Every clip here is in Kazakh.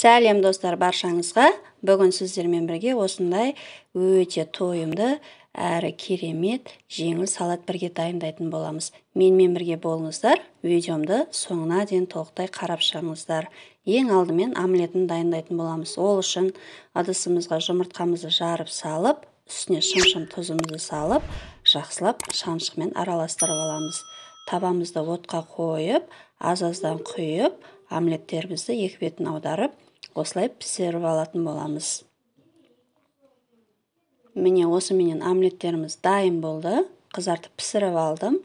Сәлем достар баршаңызға. Бүгін сіздермен бірге осындай өте тойымды әрі керемет жеңіл салат бірге дайындайтын боламыз. Менімен бірге болыңыздар. Видеомды соңына дейін толықтай қарап шығыңыздар. Ең алдымен омлетін дайындайтын боламыз. Ол үшін ыдысымызға жұмыртқамызды жарып салып, үстіне шым тұзымызды салып, жақсылап шаншқымен араластырып аламыз. Табамызды отқа қойып, аз-аздан құйып, омлеттерімізді екі бетін аударып, осылай пісіріп алатын боламыз. Міне осыменен омлеттеріміз дайын болды. Қызартып пісіріп алдым.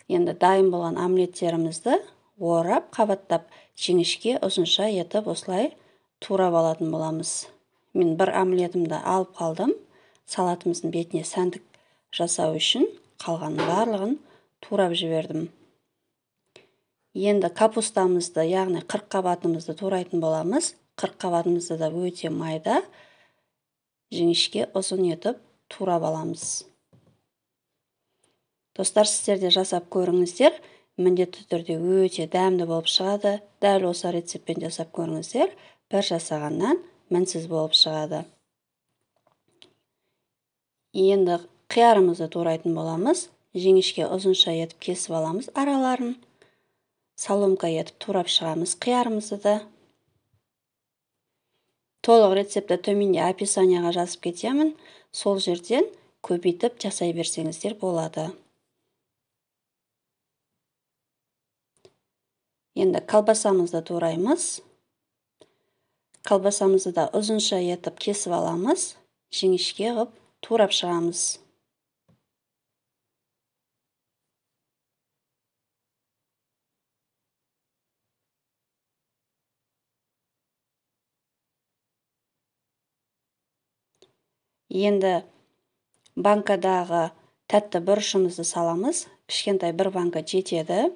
Енді дайын болған омлеттерімізді орап, қабаттап, жіңішке ұзынша етіп осылай турап алатын боламыз. Мен бір омлетімді алып қалдым. Салатымыздың бетіне сәндік жасау үшін қалған барлығын турап жібердім. Енді капустамызды, яғни қырыққабатымызды турайтын боламыз. Қырыққабатымызды да өте майда, жіңішке ұзын етіп турап аламыз. Достар, сіздер де жасап көріңіздер. Міндетті түрде өте дәмді болып шығады. Дәл осы рецептпен жасап көріңіздер. Бір жасағаннан мінсіз болып шығады. Енді қиярымызды турайтын боламыз. Жіңішке ұзынша етіп кесіп аламыз араларын. Соломка етіп турап шығамыз қиярымызды да. Толық рецепті төменде описанияға жазып кетемін. Сол жерден көбейтіп жасай берсеңіздер болады. Енді колбасамызды тураймыз. Колбасамызды да ұзынша етіп кесіп аламыз. Жіңішке ғып турап шығамыз. Енді банкадағы тәтті бұрышымызды саламыз. Кішкентай бір банка жетеді.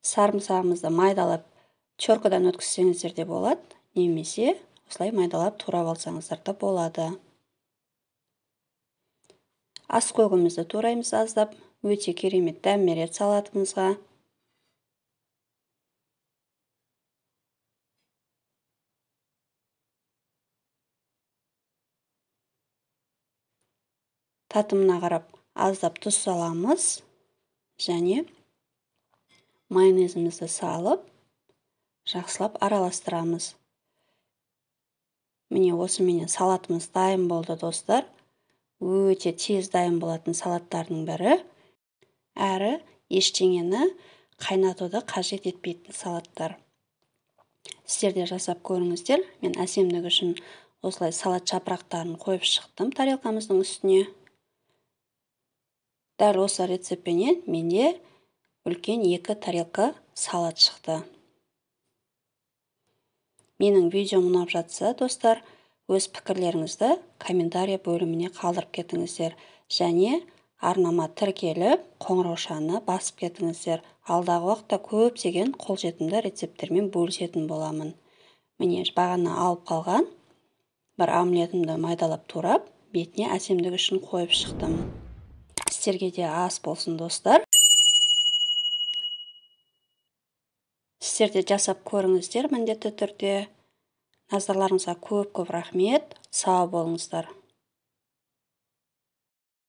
Сарымсағымызды майдалап теркадан өткізсеңіздер де болады. Немесе осылай майдалап турап алсаңыздар да болады. Аскөгімізді тураймыз аздап. Өте керемет дәм береді салатымызға. Татымына қарап аздап тұз саламыз. Және майонезімізді салып, жақсылап араластырамыз. Міне осыменен салатымыз дайын болды, достар. Өте тез дайын болатын салаттардың бірі. Әрі ештеңені қайнатуды қажет етпейтін салаттар. Сіздер де жасап көріңіздер. Мен әсемдік үшін осылай салат жапырақтарын қойып шықтым тарелкамыздың үстіне. Дәл осы рецептпенен менде үлкен 2 тарелка салат шықты. Менің видеом ұнап жатса, достар, өз пікірлеріңізді комментарий бөліміне қалдырып кетіңіздер. Және арнама тіркеліп, қоңыраушаны басып кетіңіздер. Алдағы уақытта көптеген қолжетімді рецепттермен бөлісетін боламын. Міне бағана алып қалған бір омлетімді майдалап турап, бетіне әсемдік үшін қойып шықтым. Сіздерге де ас болсын, достар. Сіздер де жасап көріңіздер міндетті түрде. Назарларыңызға көп рахмет. Сау болыңыздар.